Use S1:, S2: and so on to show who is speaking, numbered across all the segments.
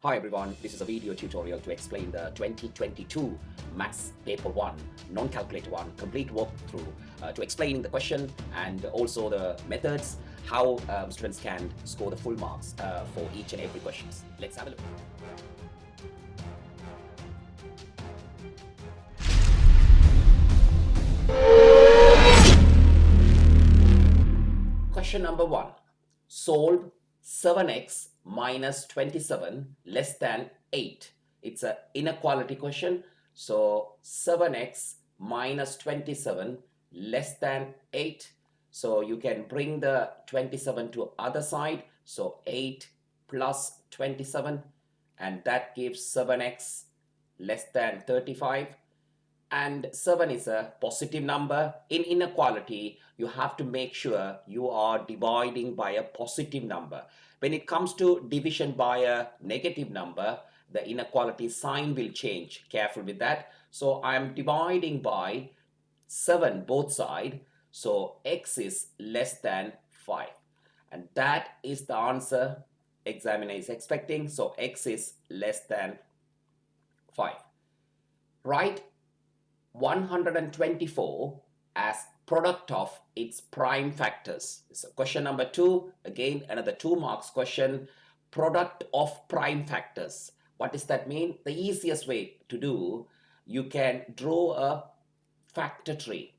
S1: Hi everyone, this is a video tutorial to explain the 2022 Maths Paper 1 Non-Calculator 1 complete walkthrough to explain the question and also the methods, how students can score the full marks for each and every questions. Let's have a look. Question number 1. Solve 7x minus 27 less than 8. It's an inequality question. So 7x minus 27 less than 8. So you can bring the 27 to other side. So 8 plus 27, and that gives 7x less than 35. And 7 is a positive number. In inequality, you have to make sure you are dividing by a positive number. When it comes to division by a negative number, the inequality sign will change. Careful with that. So I am dividing by 7 both sides. So x is less than 5. And that is the answer examiner is expecting. So x is less than 5. Write 124 as product of its prime factors. So question number 2, again another 2 marks question, product of prime factors. What does that mean? The easiest way to do, you can draw a factor tree.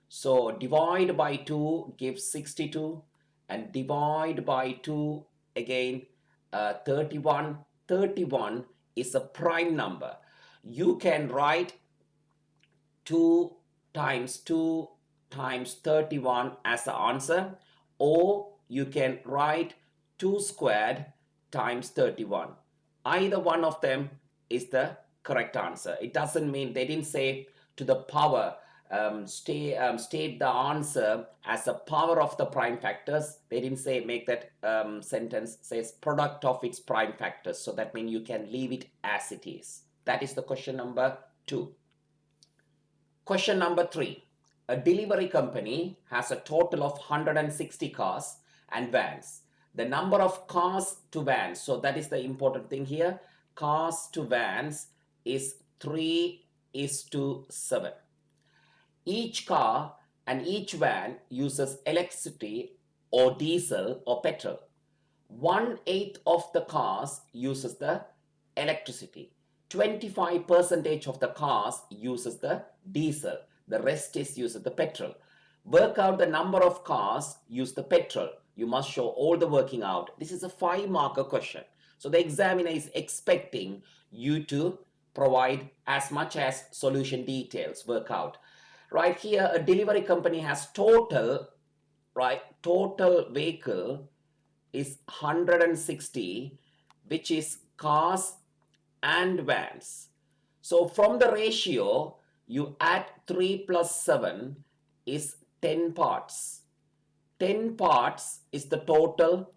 S1: So divide by 2 gives 62 and divide by 2 again 31. 31 is a prime number. You can write 2 times 2 times 31 as the answer, or you can write 2 squared times 31. Either one of them is the correct answer. It doesn't mean, they didn't say to the power, state the answer as a power of the prime factors. They didn't say make that sentence says product of its prime factors. So that means you can leave it as it is. That is the question number 2. Question number 3. A delivery company has a total of 160 cars and vans. The number of cars to vans, so that is the important thing here. Cars to vans is 3:7. Each car and each van uses electricity or diesel or petrol. 1/8 of the cars uses the electricity. 25% of the cars uses the diesel. The rest is uses the petrol. Work out the number of cars use the petrol. You must show all the working out. This is a 5-marker question. So the examiner is expecting you to provide as much as solution details, work out. Right here, a delivery company has total vehicle is 160, which is cars and vans. So from the ratio, you add 3 plus 7 is 10 parts. 10 parts is the total,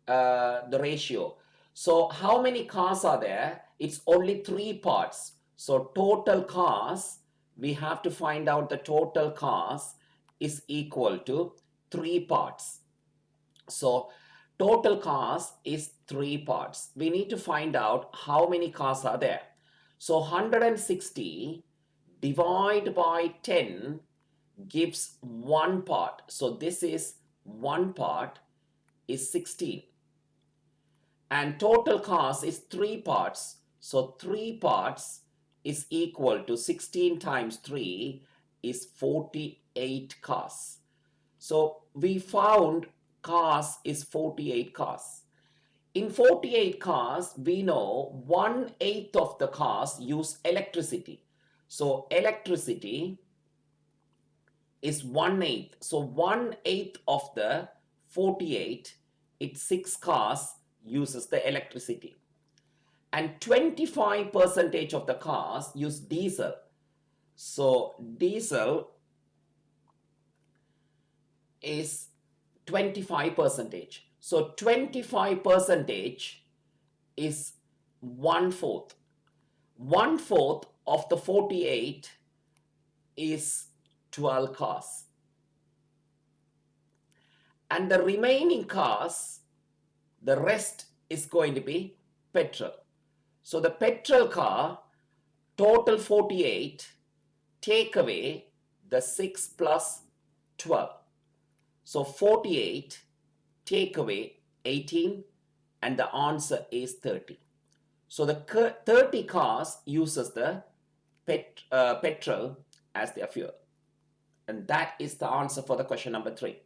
S1: the ratio. So how many cars are there? It's only 3 parts. So total cars, we have to find out the total cars is equal to 3 parts. So total cars is 3 parts. We need to find out how many cars are there. So 160 divided by 10 gives 1 part. So this is 1 part is 16. And total cars is 3 parts. So 3 parts is equal to 16 times 3 is 48 cars. So we found cars is 48 cars. In 48 cars, we know 1/8 of the cars use electricity. So electricity is 1/8. So 1/8 of the 48, it's 6 cars uses the electricity. And 25% of the cars use diesel. So diesel is 25%. So 25% is 1/4. 1/4 of the 48 is 12 cars. And the remaining cars, the rest is going to be petrol. So the petrol car, total 48, take away the 6 plus 12. So 48 take away 18 and the answer is 30. So the 30 cars uses the petrol as their fuel. And that is the answer for the question number 3.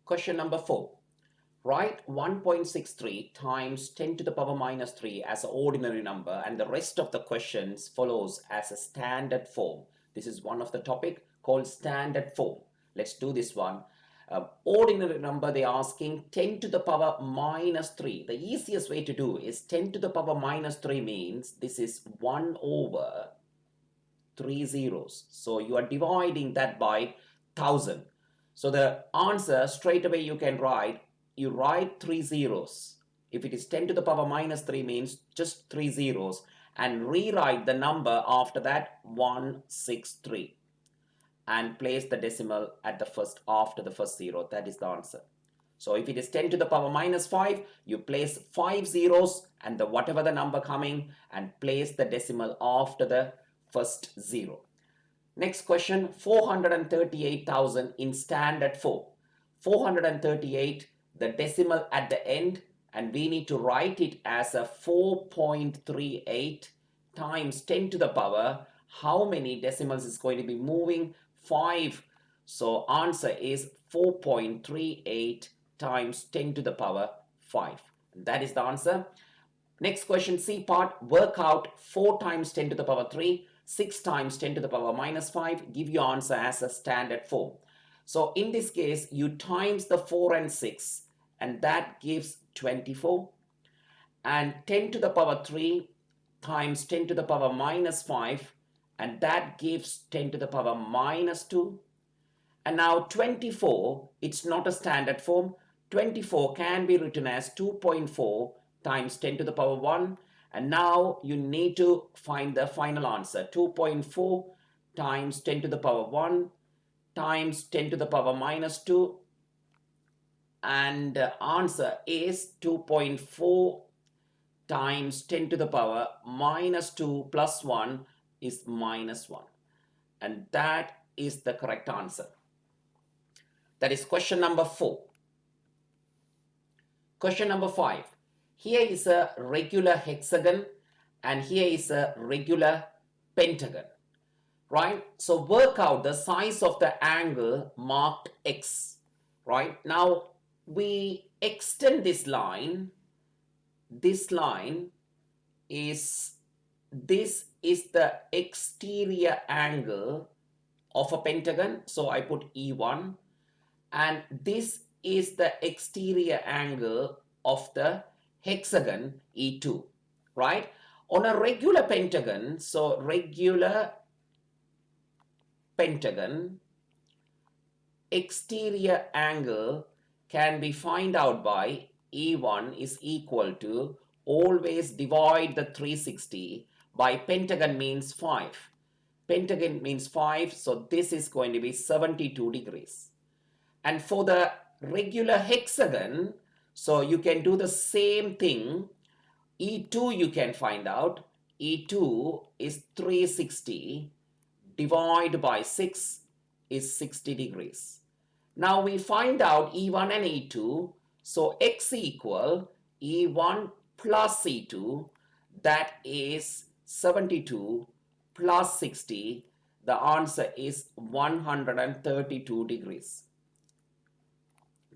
S1: Question number 4. Write 1.63 times 10 to the power minus 3 as an ordinary number, and the rest of the questions follows as a standard form. This is one of the topic called standard form. Let's do this one. Ordinary number, they're asking 10 to the power minus 3. The easiest way to do is 10 to the power minus 3 means this is 1 over 3 zeros. So you are dividing that by 1000. So the answer straight away you can write, you write 3 zeros. If it is 10 to the power minus 3 means just 3 zeros, and rewrite the number after that 163 and place the decimal at the first after the first zero. That is the answer. So if it is 10 to the power minus 5, you place 5 zeros and the whatever the number coming and place the decimal after the first zero. Next question, 438,000 in standard form. 438, the decimal at the end, and we need to write it as a 4.38 times 10 to the power. How many decimals is going to be moving? 5. So answer is 4.38 times 10 to the power 5. That is the answer. Next question, C part, work out 4 times 10 to the power 3, 6 times 10 to the power minus 5, give your answer as a standard form. So in this case, you times the 4 and 6, and that gives 24. And 10 to the power 3 times 10 to the power minus 5, and that gives 10 to the power minus 2. And now 24, it's not a standard form. 24 can be written as 2.4 times 10 to the power 1. And now you need to find the final answer. 2.4 times 10 to the power 1 times 10 to the power minus 2. And the answer is 2.4 times 10 to the power minus 2 plus 1 is minus 1. And that is the correct answer. That is question number 4. Question number 5. Here is a regular hexagon and here is a regular pentagon, right? So work out the size of the angle marked X, right? Now we extend this line. This line is, this is the exterior angle of a pentagon. So I put E1, and this is the exterior angle of the hexagon E2, right? On a regular pentagon, so regular pentagon, exterior angle can be found out by E1 is equal to, always divide the 360 by pentagon means 5. Pentagon means 5, so this is going to be 72 degrees. And for the regular hexagon, so you can do the same thing. E2 you can find out. E2 is 360 divided by 6 is 60 degrees. Now we find out E1 and E2. So X equal E1 plus E2, that is 72 plus 60. The answer is 132 degrees.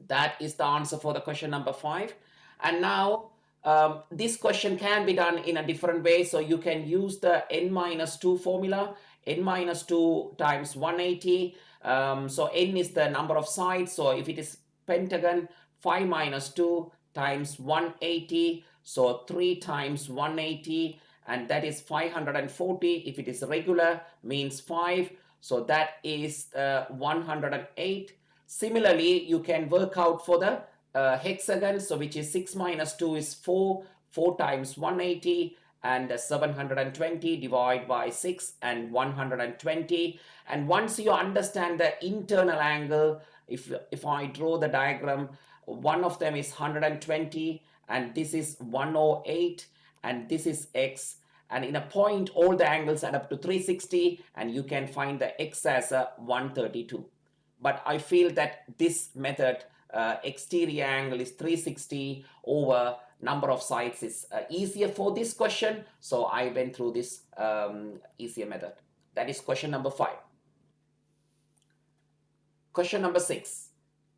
S1: That is the answer for the question number 5. And now this question can be done in a different way. So you can use the n minus 2 formula. N minus 2 times 180. So n is the number of sides. So if it is pentagon, 5 minus 2 times 180. So 3 times 180. And that is 540. If it is regular, means 5. So that is 108. Similarly, you can work out for the hexagon, so which is 6 minus 2 is 4, 4 times 180, and 720 divided by 6 and 120. And once you understand the internal angle, if I draw the diagram, one of them is 120 and this is 108, and this is x, and in a point all the angles add up to 360, and you can find the x as a 132. But I feel that this method, exterior angle is 360 over number of sides, is easier for this question, so I went through this easier method. That is question number 5. Question number 6.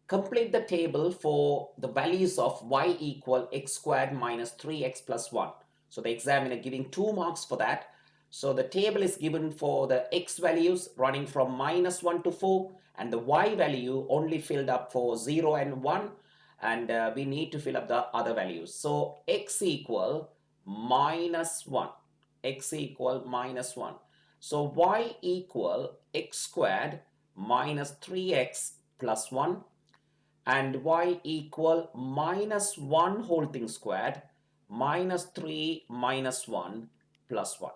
S1: Complete the table for the values of y equal x squared minus 3x plus 1. So the examiner giving 2 marks for that. So the table is given for the x values running from minus 1 to 4, and the y value only filled up for 0 and 1, and we need to fill up the other values. So x equal minus 1. X equal minus 1. So y equal x squared minus 3x plus 1, and y equal minus 1 whole thing squared minus 3 minus 1 plus 1.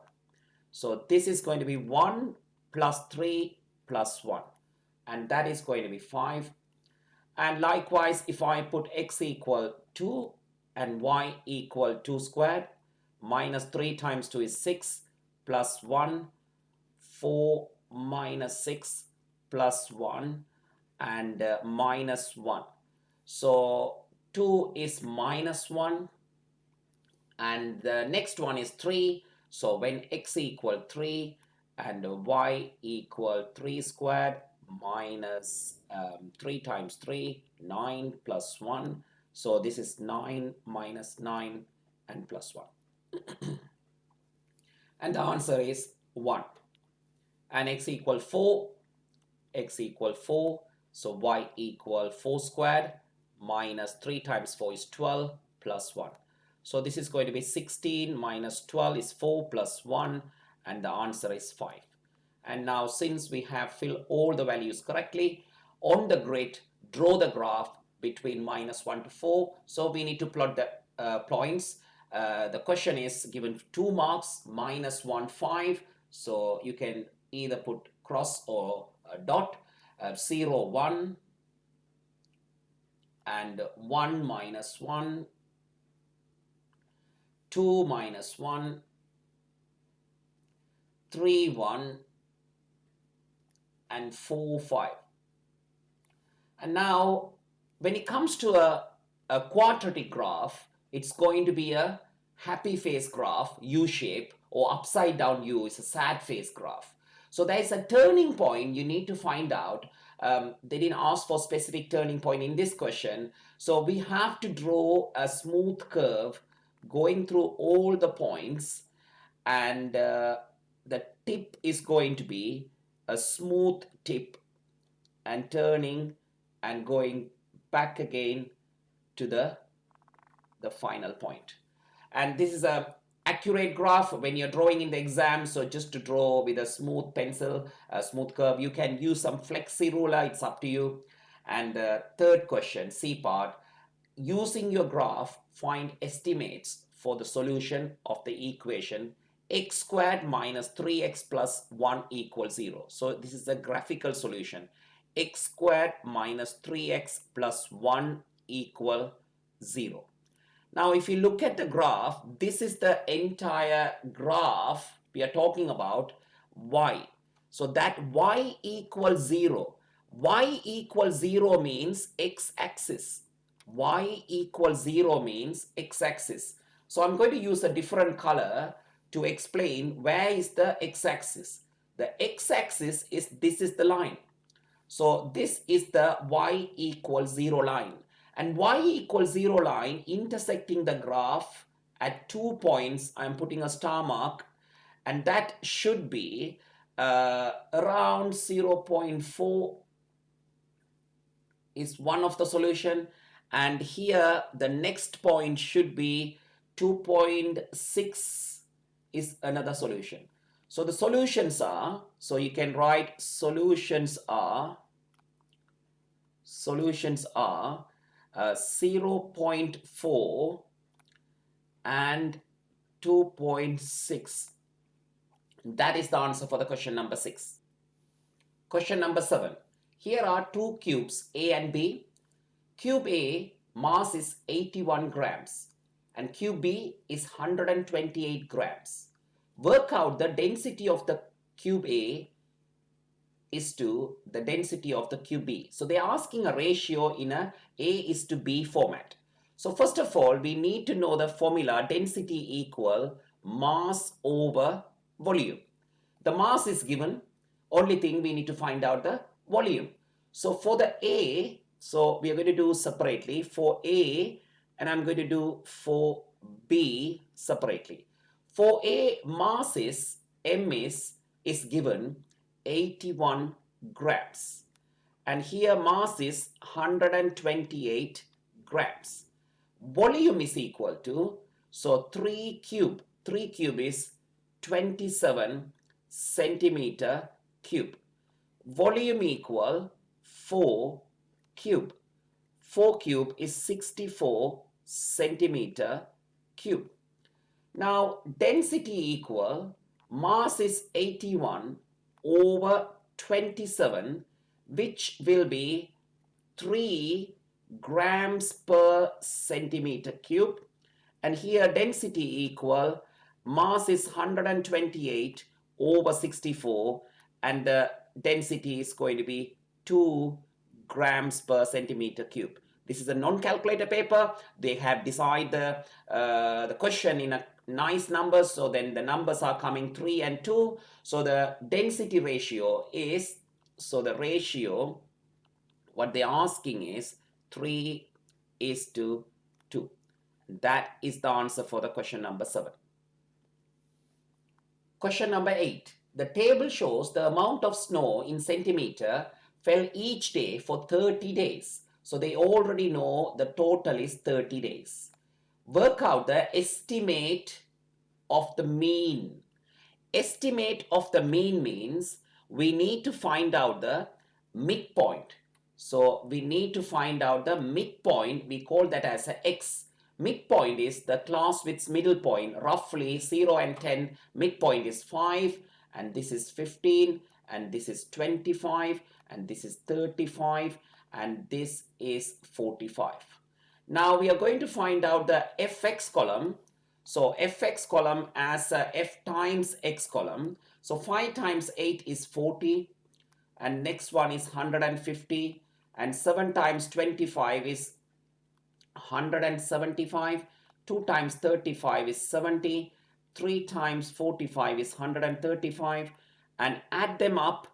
S1: So this is going to be 1 plus 3 plus 1, and that is going to be 5. And likewise, if I put x equal 2 and y equal 2 squared, minus 3 times 2 is 6 plus 1, 4 minus 6 plus 1, and minus 1. So 2 is minus 1, and the next one is 3. So when x equal 3 and y equal 3 squared minus 3 times 3, 9 plus 1. So this is 9 minus 9 and plus 1. And the answer is 1. And x equal 4, x equal 4. So y equal 4 squared minus 3 times 4 is 12 plus 1. So this is going to be 16 minus 12 is 4 plus 1, and the answer is 5. And now, since we have filled all the values correctly, on the grid, draw the graph between minus 1 to 4. So we need to plot the points. The question is given 2 marks, minus 1, 5. So you can either put cross or a dot. 0, 1, and 1 minus 1, 2 minus 1, 3, 1, and 4, 5. And now, when it comes to a quadratic graph, it's going to be a happy face graph, U shape, or upside down U is a sad face graph. So there is a turning point you need to find out. They didn't ask for specific turning point in this question. So we have to draw a smooth curve going through all the points, and the tip is going to be a smooth tip and turning and going back again to the final point. And this is a accurate graph when you're drawing in the exam. So just to draw with a smooth pencil, a smooth curve, you can use some flexi ruler, it's up to you. And the third question, C part, using your graph, find estimates for the solution of the equation x squared minus 3x plus 1 equals 0. So this is a graphical solution. X squared minus 3x plus 1 equal 0. Now, if you look at the graph, this is the entire graph we are talking about, y. So that y equals 0. Y equals 0 means x-axis. Y equals 0 means x-axis. So I'm going to use a different color to explain where is the x-axis. The x-axis is, this is the line. So this is the y equals 0 line. And y equals 0 line intersecting the graph at 2 points, I'm putting a star mark, and that should be around 0.4 is one of the solution, and here the next point should be 2.6 is another solution. So the solutions are, so you can write solutions are 0.4 and 2.6. That is the answer for the question number 6. Question number 7. Here are two cubes, A and B. Cube A, mass is 81 grams. and cube B is 128 grams. Work out the density of the cube A is to the density of the cube B. So they're asking a ratio in a is to B format. So first of all, we need to know the formula density equal mass over volume. The mass is given, only thing we need to find out the volume. So for the A, so we are going to do separately for A, and I'm going to do for B separately. For A, mass is M is given 81 grams, and here mass is 128 grams. Volume is equal to, so 3 cube is 27 centimeter cube. Volume equal 4 cube. 4 cube is 64 centimeter cube. Now density equal mass is 81 over 27, which will be 3 grams per centimeter cube, and here density equal mass is 128 over 64, and the density is going to be 2 grams per centimeter cube. This is a non-calculator paper. They have decided the question in a nice numbers, so then the numbers are coming 3 and 2. So the density ratio is, so the ratio, what they're asking is 3:2. That is the answer for the question number 7. Question number 8. The table shows the amount of snow in centimeter fell each day for 30 days. So they already know the total is 30 days. Work out the estimate of the mean. Estimate of the mean means we need to find out the midpoint. So we need to find out the midpoint. We call that as a x. Midpoint is the class width's middle point. Roughly 0 and 10, midpoint is 5, and this is 15, and this is 25, and this is 35, and this is 45. Now we are going to find out the fx column. So fx column as a f times x column. So 5 times 8 is 40, and next one is 150, and 7 times 25 is 175, 2 times 35 is 70, 3 times 45 is 135, and add them up.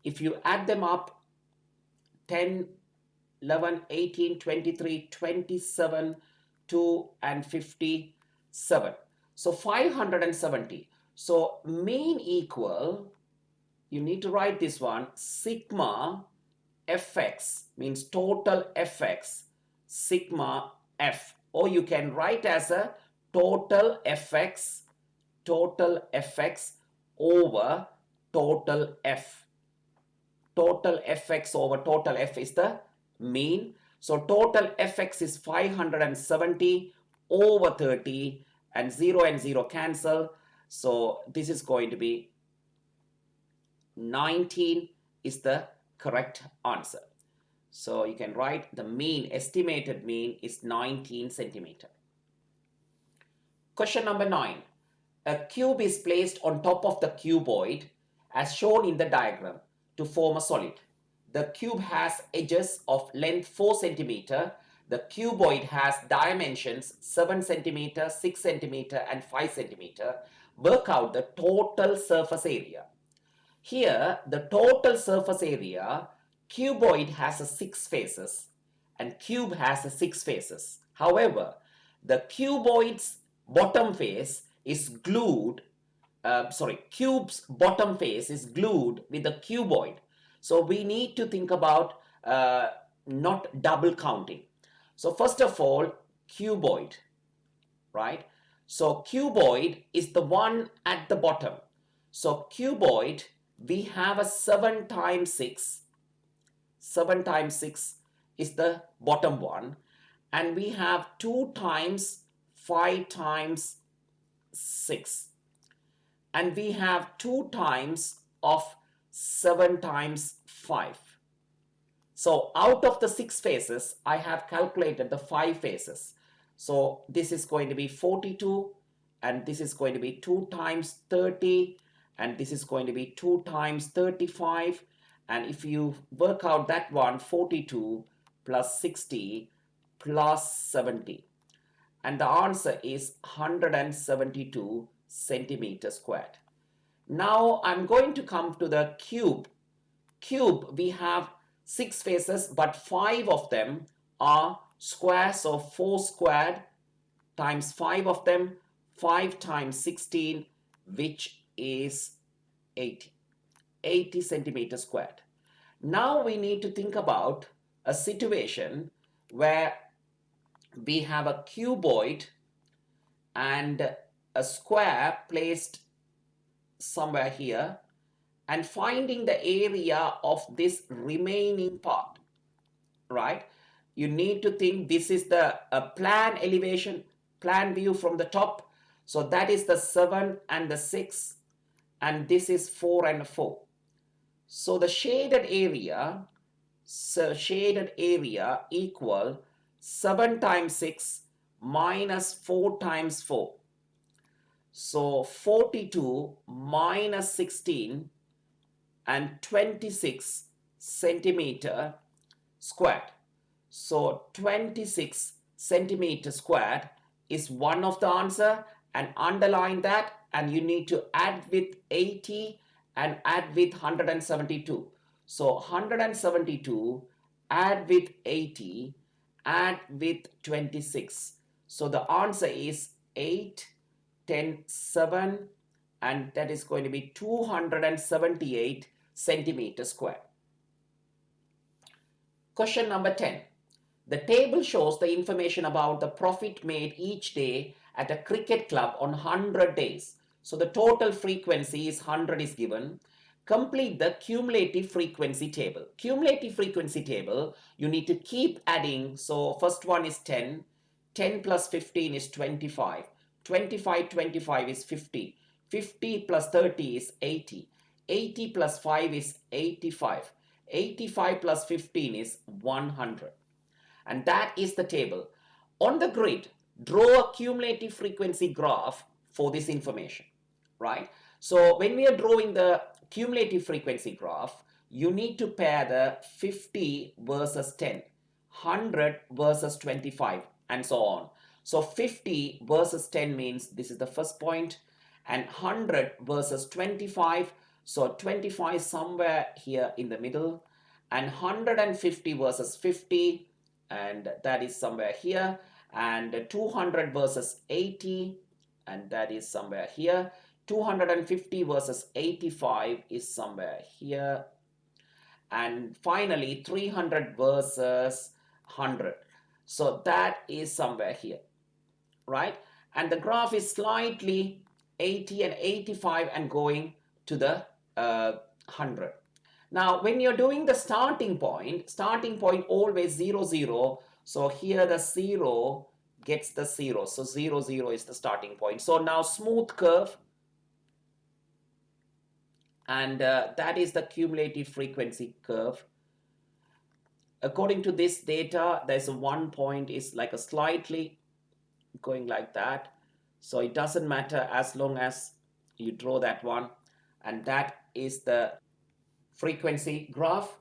S1: If you add them up, 10, 11, 18, 23, 27, 2 and 57. So 570. So mean equal, you need to write this one, sigma fx means total fx, sigma f, or you can write as a total fx over total f. Total fx over total f is the mean. So total fx is 570 over 30, and 0 and 0 cancel. So this is going to be 19 is the correct answer. So you can write the mean, estimated mean is 19 centimeter. Question number 9. A cube is placed on top of the cuboid as shown in the diagram to form a solid. The cube has edges of length 4 centimeter. The cuboid has dimensions 7 centimeter, 6 centimeter, and 5 centimeter. Work out the total surface area. Here, the total surface area, cuboid has a 6 faces and cube has a 6 faces. However, the cuboid's bottom face is glued, cube's bottom face is glued with the cuboid. So we need to think about not double counting. So first of all, cuboid, right? So cuboid is the one at the bottom. So cuboid, we have a 7 times 6. 7 times 6 is the bottom one. And we have 2 times 5 times 6. And we have 2 times of 7 times 5. So out of the 6 faces, I have calculated the 5 faces. So this is going to be 42, and this is going to be 2 times 30, and this is going to be 2 times 35. And if you work out that one, 42 plus 60 plus 70. And the answer is 172 centimeters squared. Now I'm going to come to the cube. Cube, we have 6 faces, but 5 of them are squares. So 4 squared times 5 of them, 5 times 16, which is 80. 80 centimeters squared. Now we need to think about a situation where we have a cuboid and a square placed somewhere here, and finding the area of this remaining part, right? You need to think this is the plan elevation, plan view from the top. So that is the 7 and the 6, and this is 4 and 4. So the shaded area equal 7 times 6 minus 4 times 4. So 42 minus 16 and 26 centimeter squared. So 26 centimeter squared is one of the answer, and underline that, and you need to add with 80 and add with 172. So 172 add with 80 add with 26. So the answer is 8, 10, 7, and that is going to be 278 centimeters square. Question number 10. The table shows the information about the profit made each day at a cricket club on 100 days. So the total frequency is 100 is given. Complete the cumulative frequency table. Cumulative frequency table, you need to keep adding. So first one is 10. 10 plus 15 is 25. 25 is 50. 50 plus 30 is 80. 80 plus 5 is 85. 85 plus 15 is 100. And that is the table. On the grid, draw a cumulative frequency graph for this information, right? So when we are drawing the cumulative frequency graph, you need to pair the 50 versus 10, 100 versus 25, and so on. So 50 versus 10 means this is the first point, and 100 versus 25. So 25 is somewhere here in the middle, and 150 versus 50, and that is somewhere here, and 200 versus 80, and that is somewhere here. 250 versus 85 is somewhere here, and finally 300 versus 100. So that is somewhere here, right? And the graph is slightly 80 and 85 and going to the 100. Now, when you're doing the starting point always 0, 0. So here the 0 gets the 0. So 0, 0 is the starting point. So now smooth curve. And that is the cumulative frequency curve. According to this data, there's a 1 point is like a slightly going like that. So it doesn't matter as long as you draw that one. And that is the frequency graph.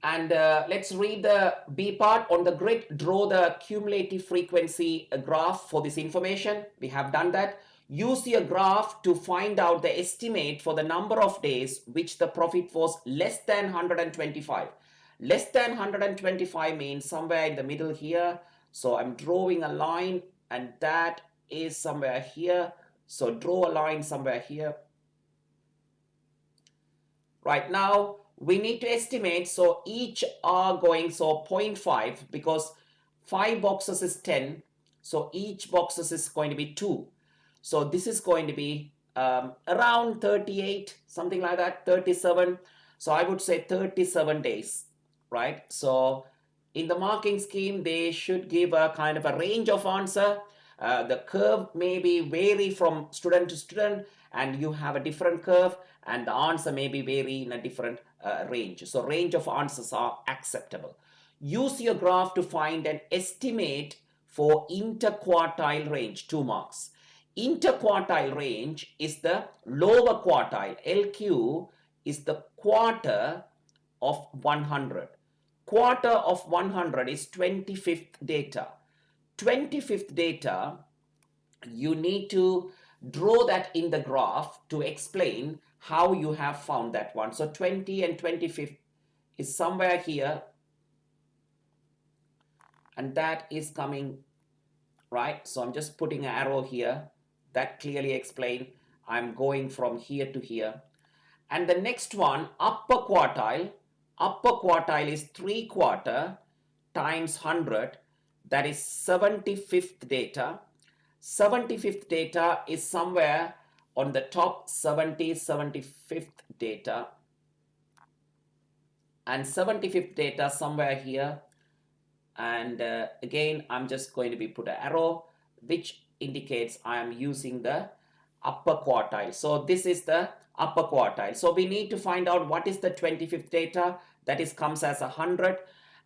S1: And let's read the B part. On the grid, draw the cumulative frequency graph for this information. We have done that. Use your graph to find out the estimate for the number of days which the profit was less than 125. Less than 125 means somewhere in the middle here. So I'm drawing a line, and that is somewhere here. So draw a line somewhere here. Right now, we need to estimate. So each are going, so 0.5, because 5 boxes is 10. So each boxes is going to be 2. So this is going to be around 38, something like that, 37. So I would say 37 days, right? So in the marking scheme, they should give a kind of a range of answer. The curve may be vary from student to student, and you have a different curve, and the answer may be vary in a different range. So range of answers are acceptable. Use your graph to find an estimate for interquartile range, 2 marks. Interquartile range is the lower quartile. LQ is the quarter of 100. Quarter of 100 is 25th data. 25th data, you need to draw that in the graph to explain how you have found that one. So 20 and 25th is somewhere here, and that is coming right. So I'm just putting an arrow here that clearly explain I'm going from here to here. And the next one, upper quartile is 3 quarter times 100, that is 75th data. 75th data is somewhere on the top, 75th data, and 75th data somewhere here. And again, I'm just going to be put an arrow which indicates I am using the upper quartile. So this is the upper quartile. So we need to find out what is the 25th data. That is comes as 100,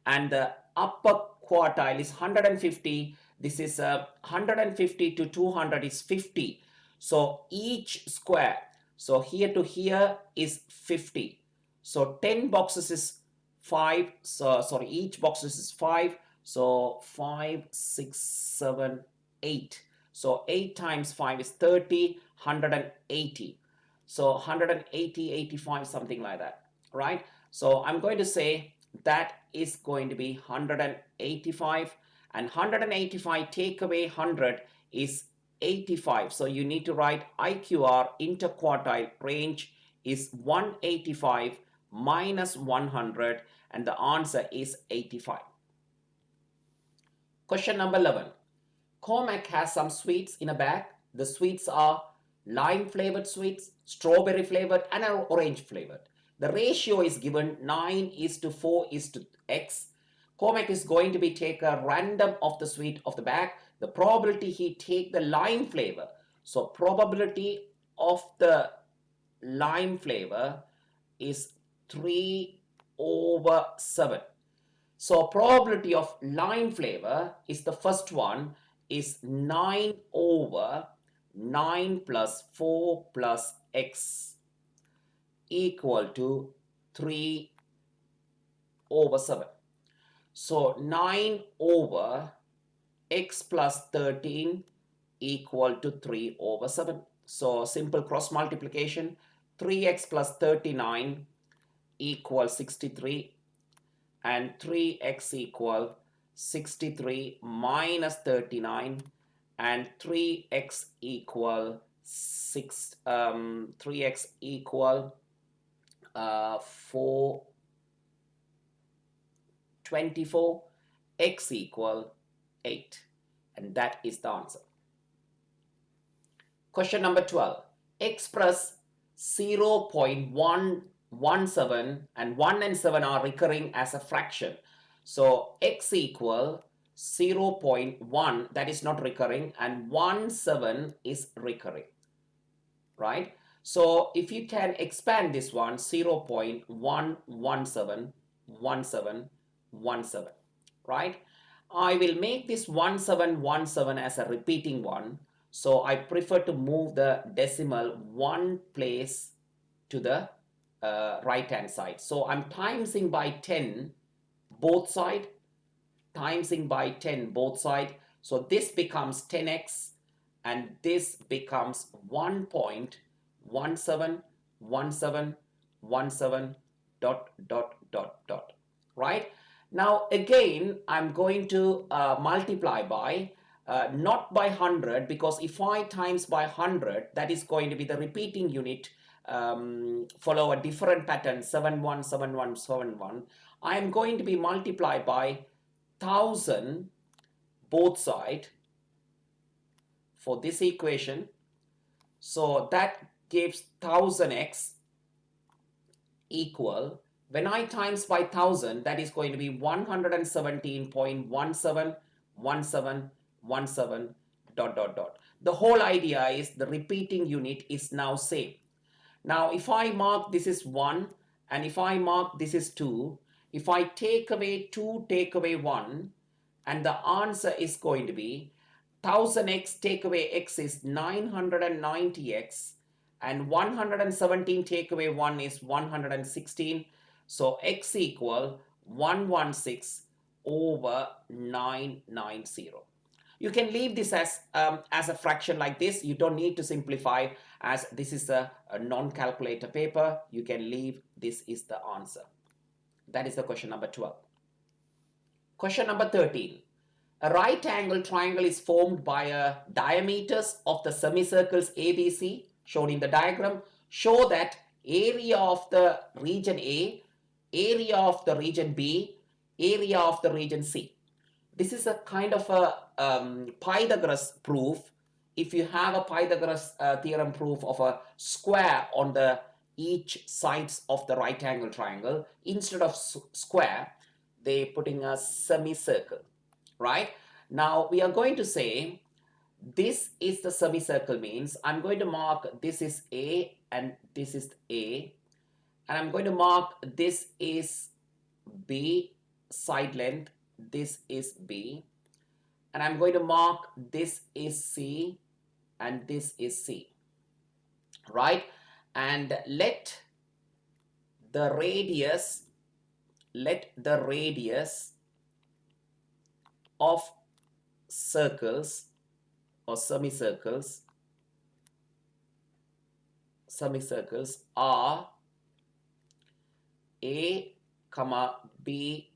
S1: and the upper quartile is 150. This is 150 to 200 is 50. So each square, so here to here is 50. So 10 boxes is 5. So sorry, each boxes is 5. So 5, 6, 7, 8. So 8 times 5 is 30, 180. So 180, 85, something like that, right? So I'm going to say that is going to be 185, and 185 take away 100 is 85. So you need to write IQR, interquartile range, is 185 minus 100, and the answer is 85. Question number 11. Cormac has some sweets in a bag. The sweets are lime flavored sweets, strawberry flavored, and orange flavored. The ratio is given 9:4:X. Cormac is going to be take a random of the sweet of the bag. The probability he take the lime flavor. So probability of the lime flavor is 3/7. So probability of lime flavor is the first one is 9/9 plus 4 plus X equal to 3/7. So 9/X plus 13 equal to 3/7. So simple cross multiplication, 3x plus 39 equals 63, and 3x equal 63 minus 39, and 3x equal 424, x equal 8, and that is the answer. Question number 12. Express 0.117, and 1 and 7 are recurring as a fraction. So x equal 0.1, that is not recurring, and 1/7 is recurring, right? So if you can expand this one, 0.1171717, right? I will make this 1717 as a repeating one. So I prefer to move the decimal one place to the right hand side. So I'm timesing by 10 both side, timesing by 10 both side. So this becomes 10x, and this becomes 1.171717 dot, right? Now again, I'm going to multiply by not by 100, because if I times by 100, that is going to be the repeating unit, follow a different pattern, 717171. I am going to be multiplied by 1000 both side for this equation. So that gives 1000x equal, when I times by 1000, that is going to be 117.171717 dot. The whole idea is the repeating unit is now same. Now if I mark this is 1, and if I mark this is 2, if I take away 2, take away 1, and the answer is going to be 1000x take away x is 990x, and 117 take away 1 is 116. So x equal 116 over 990. You can leave this as a fraction like this. You don't need to simplify, as this is a non-calculator paper. You can leave this is the answer. That is the question number 12. Question number 13. A right angle triangle is formed by a diameters of the semicircles ABC shown in the diagram. Show that area of the region A, area of the region B, area of the region C. This is a kind of a Pythagoras proof. If you have a Pythagoras theorem proof of a square on the each sides of the right angle triangle, instead of square, they putting a semicircle, right? Now we are going to say this is the semicircle, means I'm going to mark this is A and this is A, and I'm going to mark this is B side length, this is B, and I'm going to mark this is C and this is C, right? And let the radius of circles or semicircles are A, B,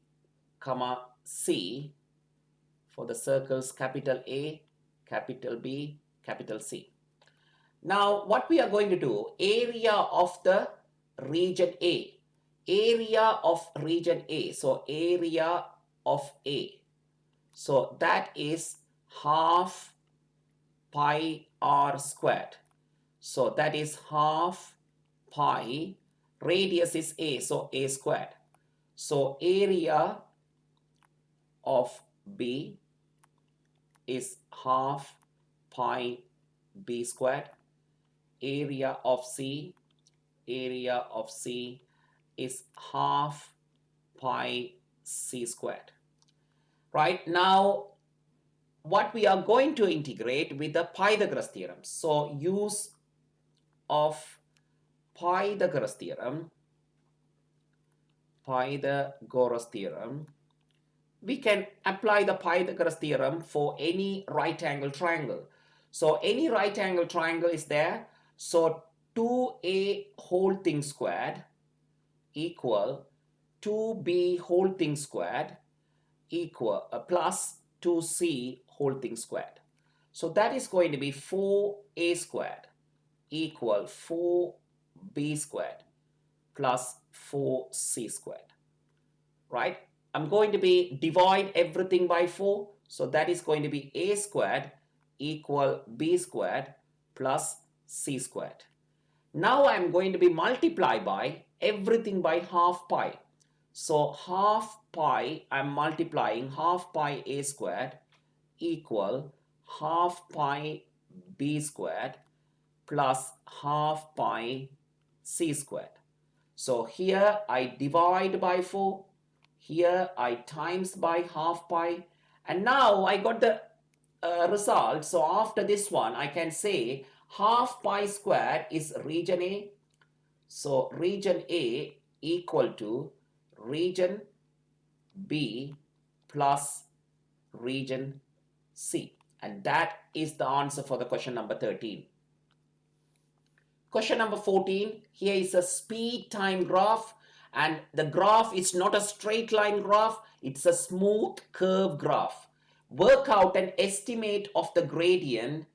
S1: C for the circles capital A, capital B, capital C. Now what we are going to do, area of the region A, so area of A, so that is half pi r squared. So that is half pi, radius is A, so A squared. So area of B is half pi B squared. Area of C is half pi C squared. Right, now what we are going to integrate with the Pythagoras theorem. So use of Pythagoras theorem, we can apply the Pythagoras theorem for any right angle triangle. So any right angle triangle is there. So 2a whole thing squared equal 2b whole thing squared equal plus 2c whole thing squared. So that is going to be 4a squared equal 4b squared plus 4c squared, right? I'm going to be divide everything by 4. So that is going to be a squared equal b squared plus c squared. Now I'm going to be multiply by everything by half pi. So half pi, I'm multiplying half pi a squared equal half pi b squared plus half pi c squared. So here I divide by 4, here I times by half pi, and now I got the result. So after this one I can say half pi squared is region A. So region A equal to region B plus region C, and that is the answer for the question number 13. Question number 14, here is a speed time graph, and the graph is not a straight line graph, it's a smooth curve graph. Work out an estimate of the gradient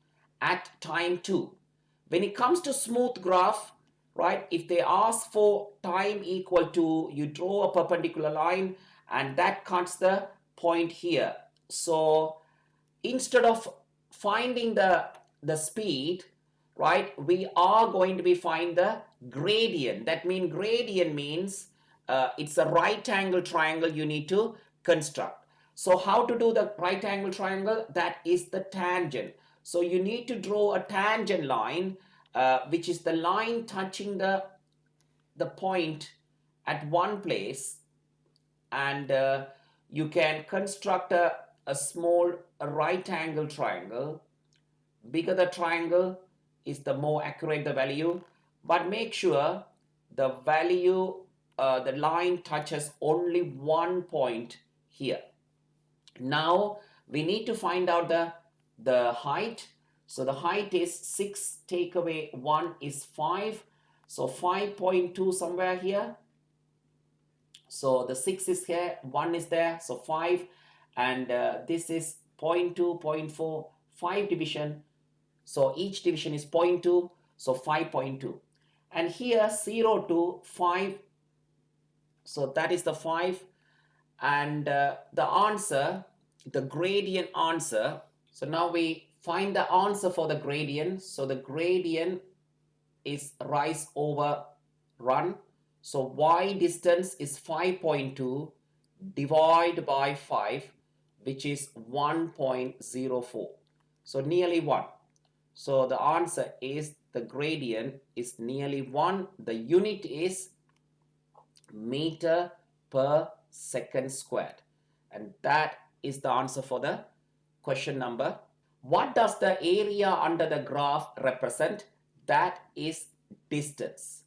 S1: at time 2. When it comes to smooth graph, right, if they ask for time equal to, you draw a perpendicular line and that cuts the point here. So instead of finding the speed, right, we are going to be find the gradient. That means gradient means it's a right angle triangle you need to construct. So how to do the right angle triangle? That is the tangent. So you need to draw a tangent line, which is the line touching the point at one place, and you can construct a a small right angle triangle. Bigger the triangle is the more accurate the value, but make sure the value, the line touches only one point here. Now we need to find out the height. So the height is 6, take away 1 is 5. So 5.2 somewhere here. So the 6 is here, 1 is there, so 5, and this is 0.2, 0.4, 5 division. So each division is 0.2, so 5.2. And here 0 to 5, so that is the 5. And the answer, the gradient answer, so now we find the answer for the gradient. So the gradient is rise over run. So y distance is 5.2 divided by 5, which is 1.04. So nearly 1. So the answer is the gradient is nearly 1. The unit is meter per second squared. And that is the answer for the question number. What does the area under the graph represent? That is distance.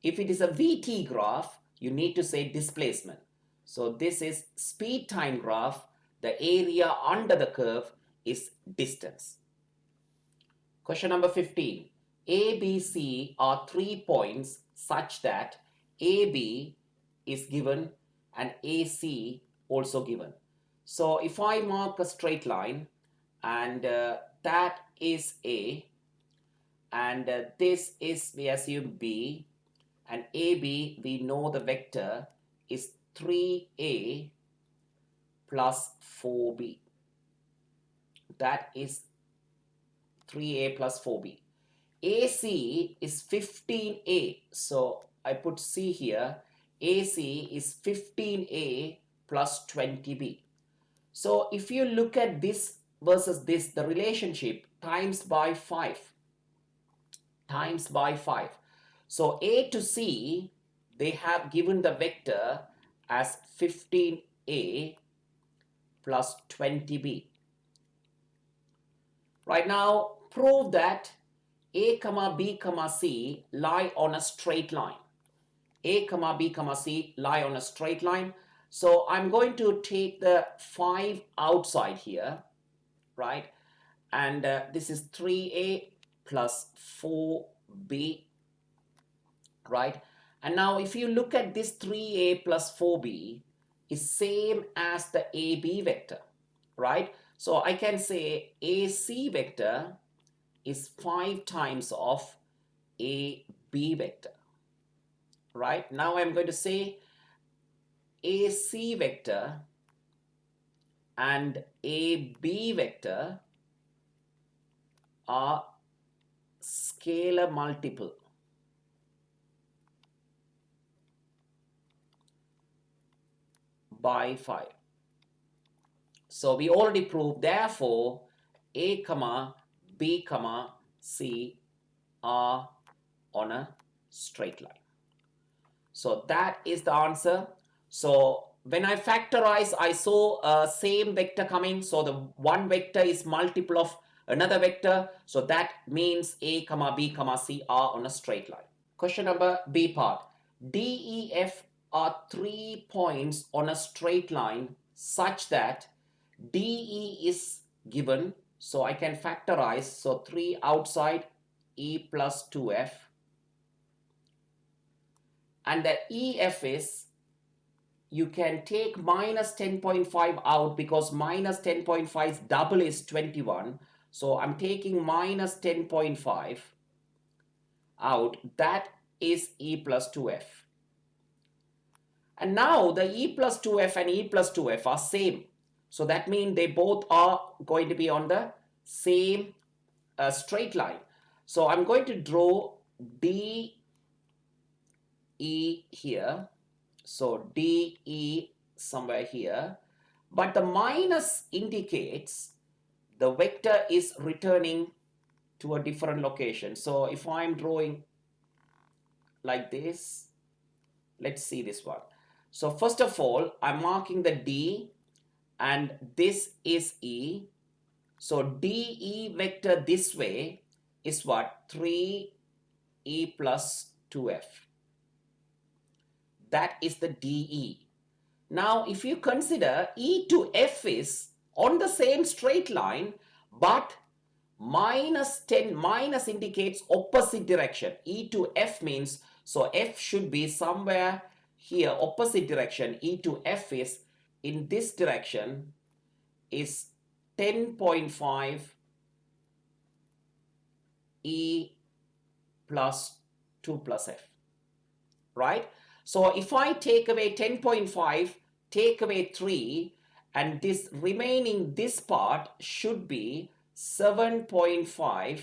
S1: If it is a VT graph, you need to say displacement. So this is speed time graph. The area under the curve is distance. Question number 15. A, B, C are 3 points such that AB is given and AC also given. So if I mark a straight line, and that is A, and this is, we assume, B, and AB, we know the vector is 3A plus 4B. That is 3A plus 4B. AC is 15A. So I put C here. AC is 15A plus 20B. So if you look at this versus this, the relationship times by 5. Times by 5. So A to C, they have given the vector as 15A plus 20B. Right now, prove that A, B, C lie on a straight line. A, B, C lie on a straight line. So I'm going to take the 5 outside here, right? And this is 3A plus 4B, right? And now if you look at this 3A plus 4B is same as the AB vector, right? So I can say AC vector is 5 times of AB vector, right? Now I'm going to say AC vector and AB vector are scalar multiple. By 5. So we already proved, therefore, A, B, C are on a straight line. So that is the answer. So when I factorize, I saw same vector coming. So the one vector is multiple of another vector. So that means A, B, C are on a straight line. Question number B part. D, E, F are 3 points on a straight line such that DE is given. So I can factorize. So 3 outside, E plus 2F. And the EF is, you can take minus 10.5 out because minus 10.5's double is 21. So I'm taking minus 10.5 out. That is E plus 2F. And now the E plus 2F and E plus 2F are same. So that means they both are going to be on the same straight line. So I'm going to draw DE here. So DE somewhere here. But the minus indicates the vector is returning to a different location. So if I'm drawing like this, let's see this one. So first of all, I'm marking the D, and this is E. So DE vector this way is what? 3E plus 2F. That is the DE. Now, if you consider E to F is on the same straight line, but minus 10, minus indicates opposite direction. E to F means, so F should be somewhere here, opposite direction. E to F is in this direction is 10.5 E plus 2 plus F, right? So if I take away 10.5, take away 3, and this remaining, this part should be 7.5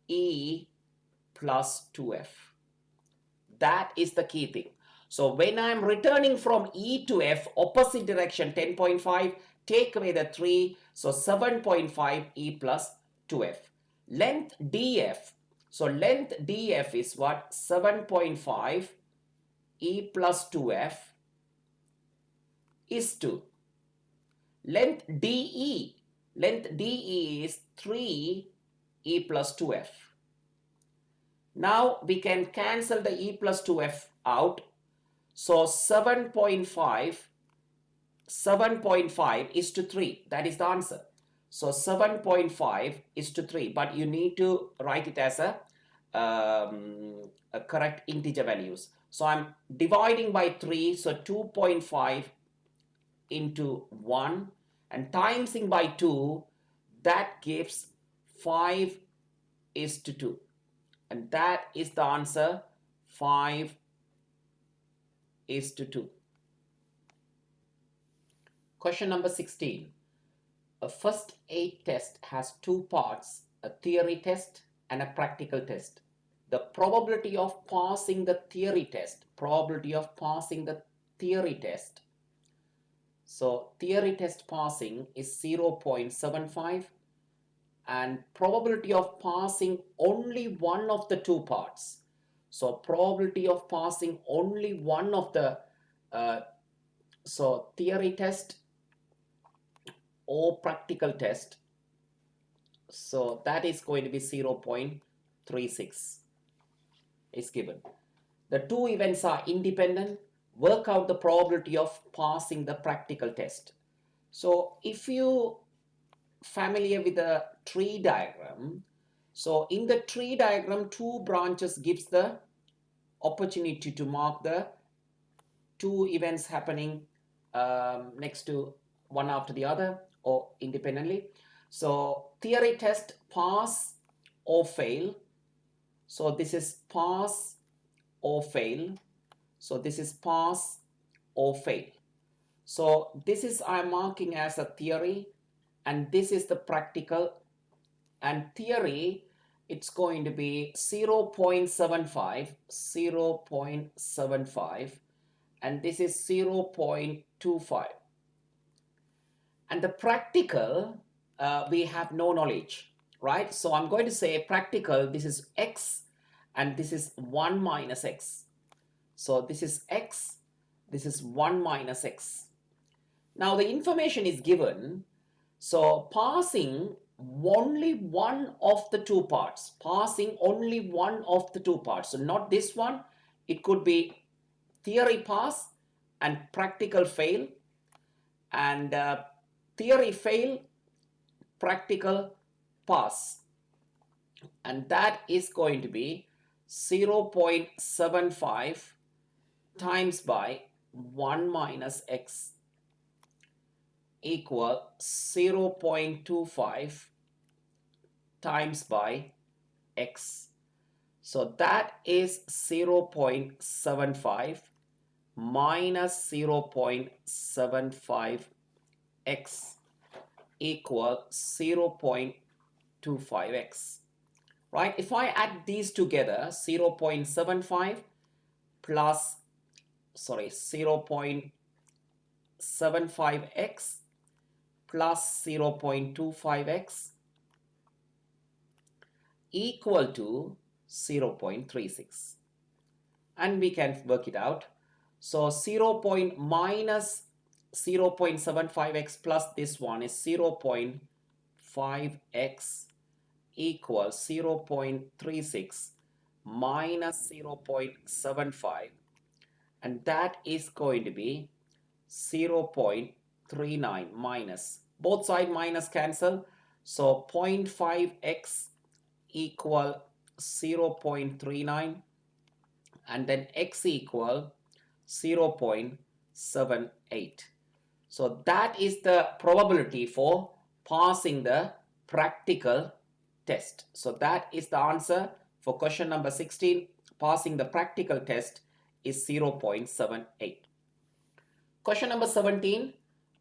S1: E plus 2F. That is the key thing. So when I'm returning from E to F, opposite direction 10.5, take away the 3, so 7.5 E plus 2F. Length DF, so length DF is what? 7.5 E plus 2F is 2. Length DE is 3 E plus 2F. Now we can cancel the E plus 2F out. So 7.5 is to 3. That is the answer. So 7.5 is to 3. But you need to write it as a correct integer values. So I'm dividing by 3. So 2.5 into 1 and timesing by 2. That gives 5 is to 2. And that is the answer, 5 is to 2. Question number 16. A first aid test has two parts, a theory test and a practical test. The probability of passing the theory test, so theory test passing is 0.75, and probability of passing only one of the two parts. So probability of passing only one of the, so theory test or practical test. So that is going to be 0.36 is given. The two events are independent. Work out the probability of passing the practical test. So if you familiar with the tree diagram, so in the tree diagram, two branches gives the opportunity to mark the two events happening next to one after the other or independently. So theory test, pass or fail. So this is pass or fail. So this is pass or fail. So this is I'm marking as a theory, and this is the practical. And theory, it's going to be 0.75, and this is 0.25. And the practical, we have no knowledge, right? So I'm going to say practical, this is x, and this is 1 minus x. So this is x, this is 1 minus x. Now the information is given. So passing only one of the two parts. Passing only one of the two parts. So not this one. It could be theory pass and practical fail. And theory fail, practical pass. And that is going to be 0.75 times by 1 minus x equal 0.25 times by x. So that is 0.75 minus 0.75 x equal 0.25x. Right? If I add these together, 0.75 plus, 0.75x plus 0.25x equal to 0.36. And we can work it out. So 0. Minus 0.75x plus this one is 0.5x equals 0.36 minus 0.75, and that is going to be 0.39 minus, both side minus cancel, so 0.5x equal 0.39 and then x equal 0.78. So that is the probability for passing the practical test. So that is the answer for question number 16. Passing the practical test is 0.78. Question number 17.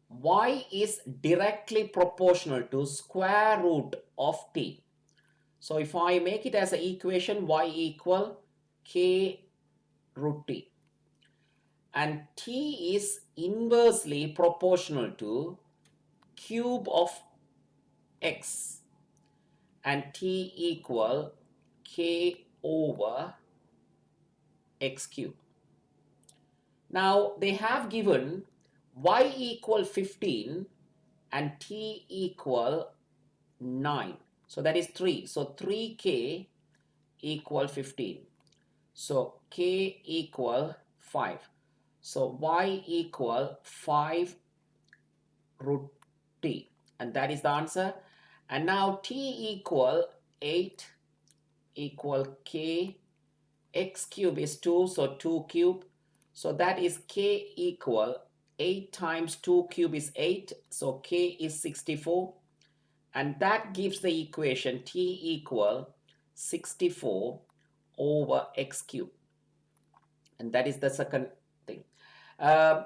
S1: Y is directly proportional to square root of t. So if I make it as an equation, y equal k root t. And t is inversely proportional to cube of x. And t equal k over x cube. Now they have given y equal 15 and t equal 9. So that is 3. So 3k equal 15. So k equal 5. So y equal 5 root t. And that is the answer. And now t equal 8 equal k. X cube is 2. So 2 cube. So that is k equal 8 times 2 cube is 8. So k is 64. And that gives the equation t equal 64 over x cube. And that is the second thing.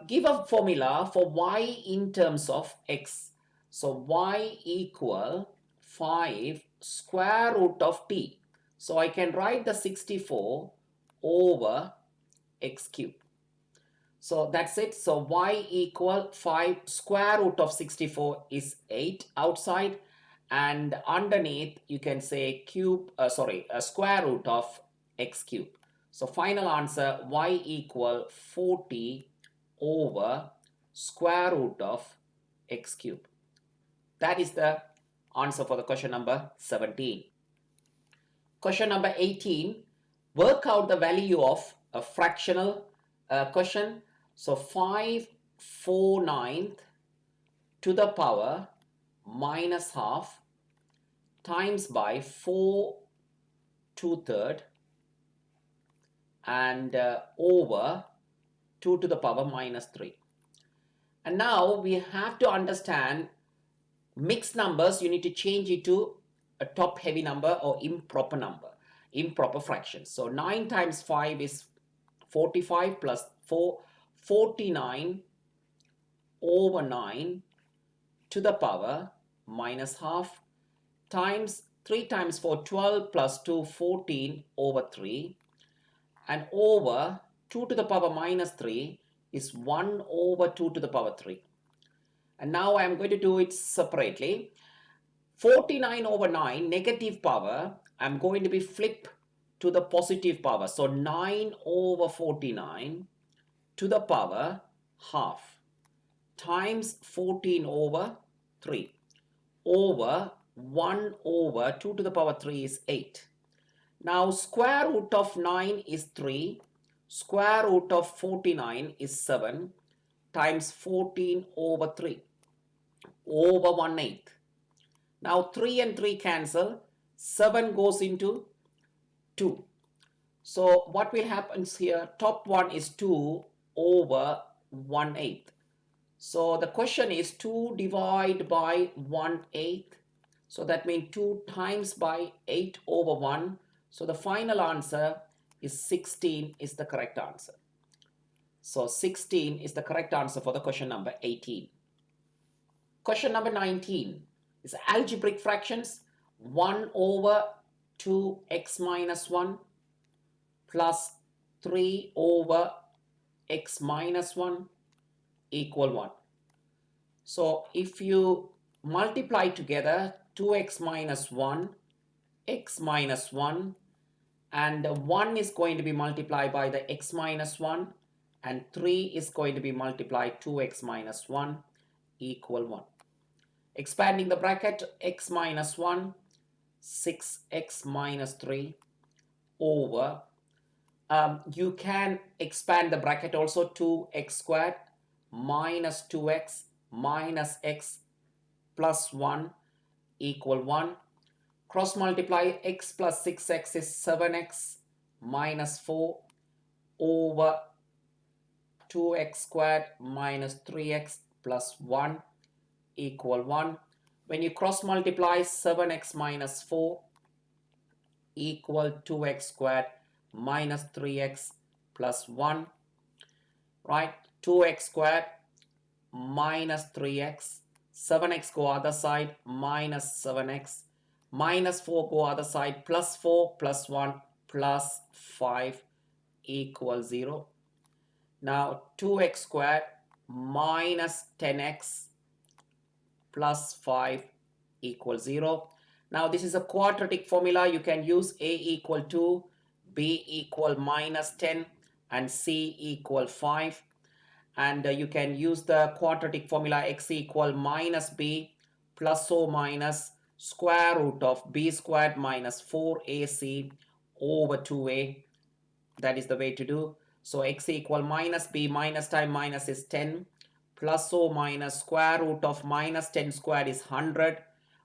S1: Give a formula for y in terms of x. So y equal 5 square root of t. So I can write the 64 over x cube. So that's it. So y equal 5 square root of 64 is 8 outside. And underneath you can say square root of x cube. So final answer, y equal 40 over square root of x cube. That is the answer for the question number 17. Question number 18, work out the value of a fractional question. So 5/49 to the power minus half times by 4/2 and over 2 to the power minus 3. And now we have to understand mixed numbers. You need to change it to a top heavy number or improper number, improper fractions. So 9 times 5 is 45 plus 4, 49 over 9 to the power minus half times 3 times 4, 12 plus 2, 14 over 3, and over 2 to the power minus 3 is 1 over 2 to the power 3. And now I am going to do it separately. 49 over 9 negative power, I am going to be flip to the positive power. So 9 over 49 to the power half times 14 over 3 over 1 over 2 to the power 3 is 8. Now square root of 9 is 3, square root of 49 is 7 times 14 over 3 over 1/8. Now 3 and 3 cancel, 7 goes into 2. So what will happen here, top one is 2 over 1/8. So the question is 2 divided by 1/8. So that means 2 times by 8 over 1. So the final answer is 16 is the correct answer. So 16 is the correct answer for the question number 18. Question number 19 is algebraic fractions. 1 over 2x minus 1 plus 3 over x minus 1 equal 1. So if you multiply together 2x minus 1, x minus 1, and 1 is going to be multiplied by the x minus 1, and 3 is going to be multiplied 2x minus 1 equal 1. Expanding the bracket, x minus 1, 6x minus 3 over, you can expand the bracket also, 2x squared minus 2x minus x plus 1 equal 1. Cross multiply, x plus 6x is 7x minus 4 over 2x squared minus 3x plus 1 equal 1. When you cross multiply, 7x minus 4 equal 2x squared minus 3x plus 1, right? 2x squared minus 3x, 7x go other side, minus 7x, minus 4 go other side, plus 4 plus 1 plus 5 equals 0. Now 2x squared minus 10x plus 5 equals 0. Now this is a quadratic formula. You can use a equal 2, b equal minus 10 and c equal 5. And you can use the quadratic formula x equal minus b plus or minus square root of b squared minus 4ac over 2a. That is the way to do. So x equal minus b, minus time minus is 10, plus or minus square root of minus 10 squared is 100,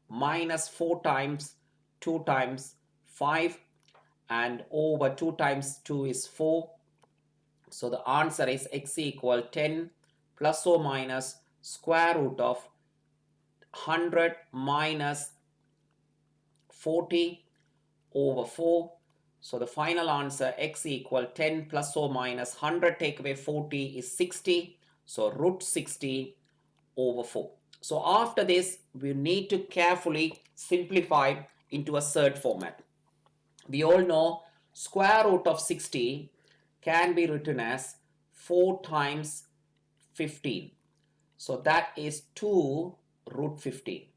S1: minus 4 times 2 times 5, and over 2 times 2 is 4. So the answer is x equal 10 plus or minus square root of 100 minus 40 over 4. So the final answer, x equal 10 plus or minus 100 take away 40 is 60. So root 60 over 4. So after this, we need to carefully simplify into a third format. We all know square root of 60 can be written as 4 times 15. So that is 2 root 15.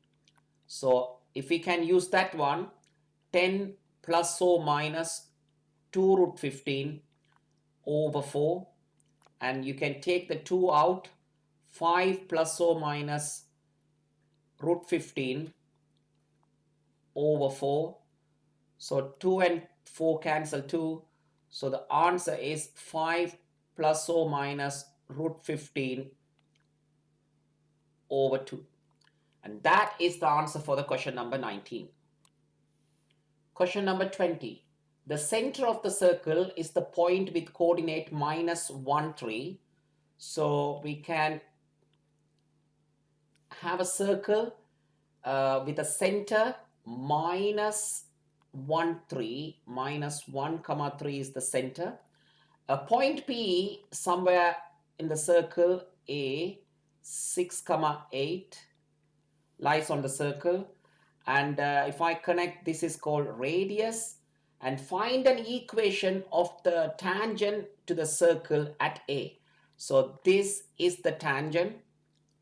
S1: So if we can use that one, 10 plus or minus 2 root 15 over 4. And you can take the 2 out, 5 plus or minus root 15 over 4. So 2 and 4 cancel 2. So the answer is 5 plus or minus root 15 over 2. And that is the answer for the question number 19. Question number 20. The center of the circle is the point with coordinate minus 1, 3. So we can have a circle with a center minus 1, 3, minus 1, comma 3 is the center. A point P somewhere in the circle A, 6, comma 8 lies on the circle. And if I connect, this is called radius. And find an equation of the tangent to the circle at A. So this is the tangent,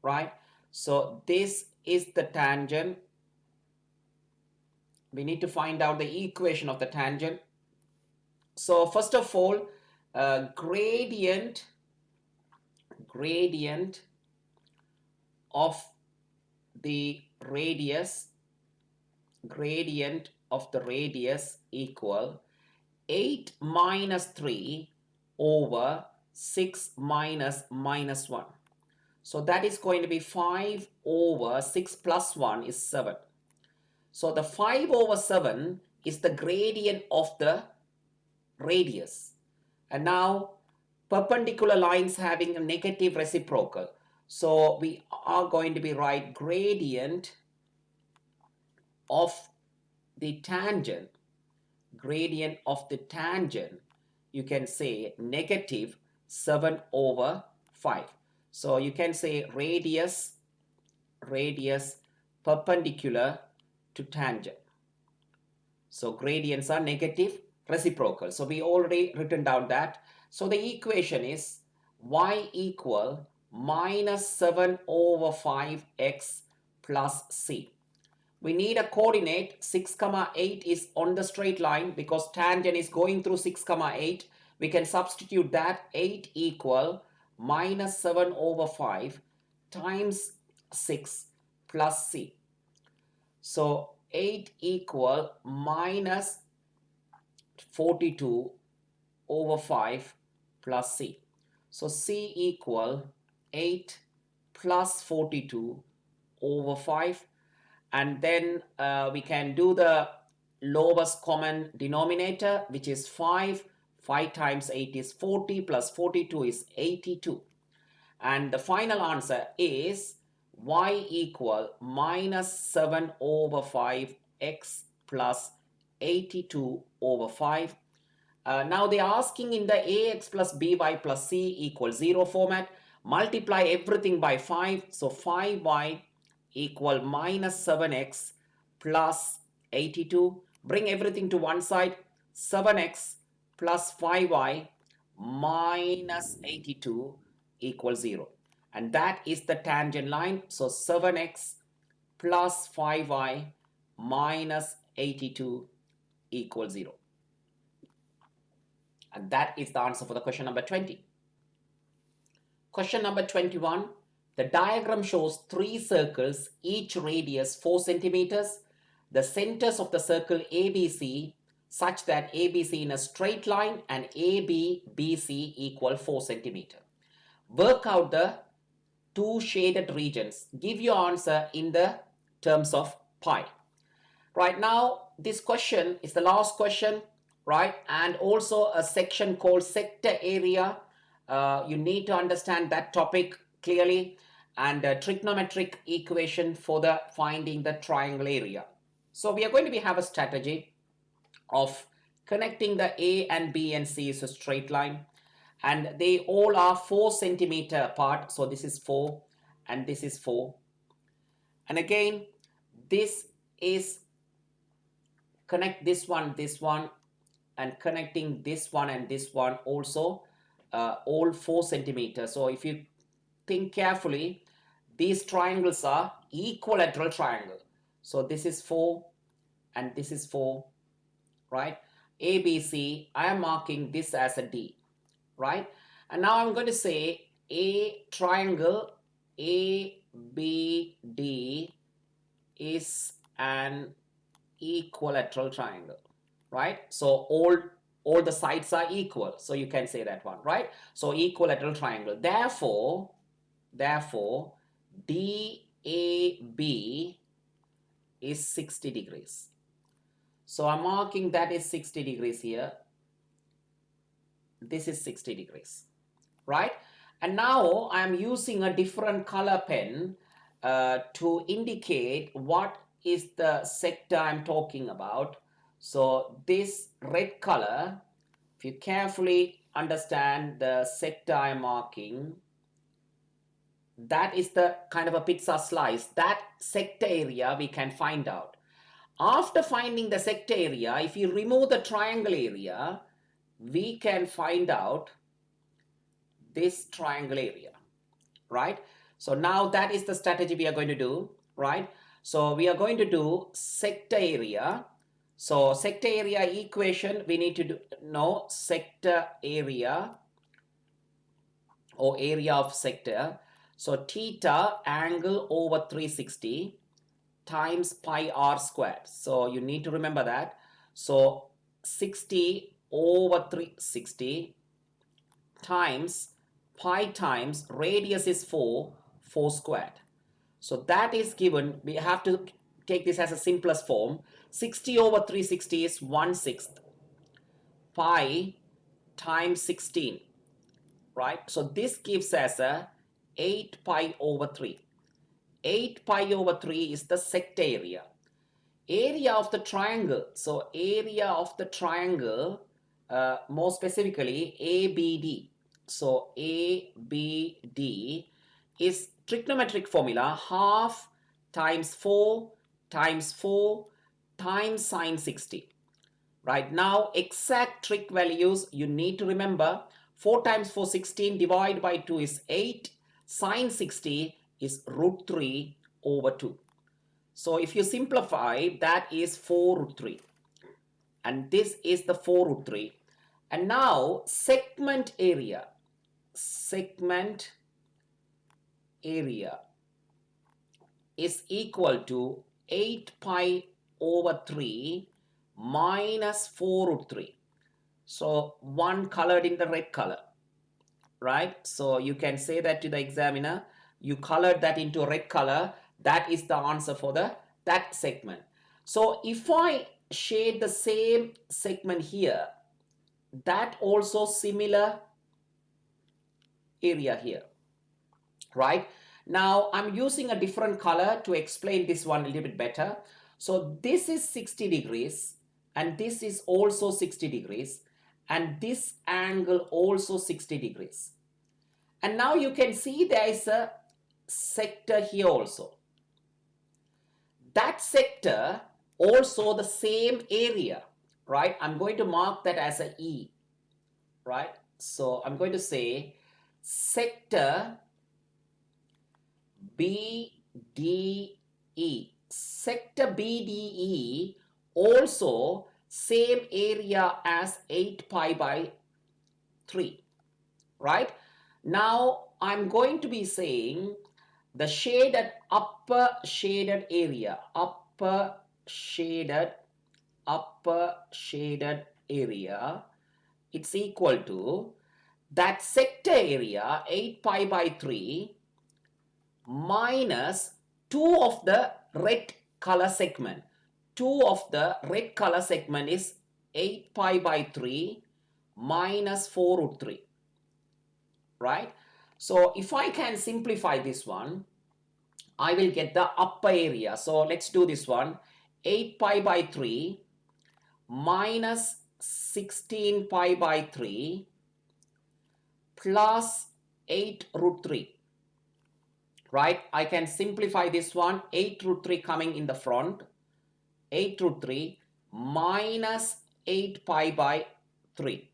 S1: right? So this is the tangent. We need to find out the equation of the tangent. So first of all, gradient of the radius, equal 8 minus 3 over 6 minus 1. So that is going to be 5 over 6 plus 1 is 7. So the 5 over 7 is the gradient of the radius. And now perpendicular lines having a negative reciprocal. So we are going to be right gradient of the tangent. You can say negative 7 over 5. So you can say radius perpendicular to tangent. So gradients are negative reciprocal. So we already written down that. So the equation is y equal minus 7 over 5x plus c. We need a coordinate. 6, 8 is on the straight line because tangent is going through 6, 8. we can substitute that 8 equal minus 7 over 5 times 6 plus c. So 8 equal minus 42 over 5 plus c. So c equal 8 plus 42 over 5, and then we can do the lowest common denominator, which is 5. 5 times 8 is 40 plus 42 is 82. And the final answer is y equal minus 7 over 5 x plus 82 over 5. Now they are asking in the ax plus by plus c equals 0 format. Multiply everything by 5. So 5y equal minus 7x plus 82. Bring everything to one side. 7x plus 5y minus 82 equals 0. And that is the tangent line. So 7x plus 5y minus 82 equals 0. And that is the answer for the question number 20. Question number 21. The diagram shows 3 circles, each radius 4 centimeters. The centers of the circle ABC such that ABC in a straight line and AB, BC equal 4 centimeter. Work out the 2 shaded regions. Give your answer in the terms of pi. Right now, this question is the last question, right? And also a section called sector area. You need to understand that topic clearly, and a trigonometric equation for the finding the triangle area. So we are going to have a strategy of connecting the A and B and C is a straight line, and they all are 4 centimeter apart. So this is 4 and this is 4. And again, this is connect this one, and connecting this one and this one also all 4 centimeters. So if you think carefully, these triangles are equilateral triangle. So this is 4 and this is 4, right? ABC, I am marking this as a D, right? And now I'm going to say a triangle ABD is an equilateral triangle, right? So all the sides are equal, so you can say that one, right? So equilateral triangle. Therefore DAB is 60 degrees. So I'm marking that is 60 degrees here. This is 60 degrees, right? And now I'm using a different color pen to indicate what is the sector I'm talking about. So this red color, if you carefully understand the sector I'm marking, that is the kind of a pizza slice. That sector area we can find out. After finding the sector area, if you remove the triangle area, we can find out this triangle area, right? So now that is the strategy we are going to do, right? So we are going to do sector area. So sector area equation, we need to know sector area or area of sector. So theta angle over 360 times pi r squared. So you need to remember that. So 60 over 360 times pi times radius is 4 squared. So that is given. We have to take this as a simplest form. 60 over 360 is 1/6 pi times 16, right? So this gives us a 8 pi over 3. 8 pi over 3 is the sector area. Area of the triangle. So area of the triangle, more specifically ABD. So ABD is trigonometric formula half times 4 times 4 times sine 60. Right now, exact trig values you need to remember. 4 times 4, 16, divided by 2 is 8. Sine 60 is root 3 over 2. So if you simplify, that is 4 root 3. And this is the 4 root 3. And now segment area is equal to 8 pi over 3 minus 4 root 3. So one colored in the red color, right? So you can say that to the examiner, you colored that into red color, that is the answer for that segment. So if I shade the same segment here, that also similar area here, right? Now I'm using a different color to explain this one a little bit better. So this is 60 degrees and this is also 60 degrees and this angle also 60 degrees. And now you can see there is a sector here also. That sector also the same area, right? I'm going to mark that as a E, right? So I'm going to say sector BDE. Sector BDE also same area as 8 pi by 3, right? Now I'm going to be saying the shaded upper shaded area, upper shaded area, it's equal to that sector area 8 pi by 3 minus 2 of the red color segment. 2 of the red color segment is 8 pi by 3 minus 4 root 3, right? So if I can simplify this one, I will get the upper area. So let's do this one. 8 pi by 3 minus 16 pi by 3 plus 8 root 3. Right? I can simplify this one. 8 root 3 coming in the front. 8 root 3 minus 8 pi by 3.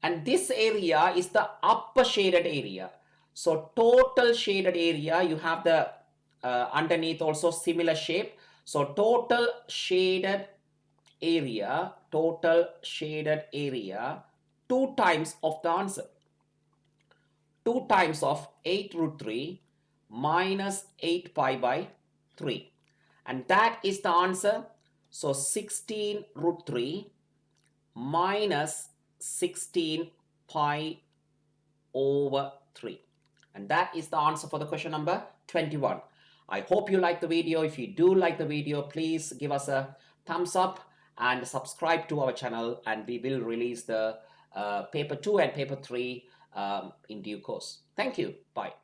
S1: And this area is the upper shaded area. So total shaded area, you have the underneath also similar shape. So total shaded area, 2 times of the answer. 2 times of 8 root 3 minus 8 pi by 3. And that is the answer. So 16 root 3 minus 16 pi over 3. And that is the answer for the question number 21. I hope you like the video. If you do like the video, please give us a thumbs up and subscribe to our channel, and we will release the paper 2 and paper 3 in due course. Thank you. Bye.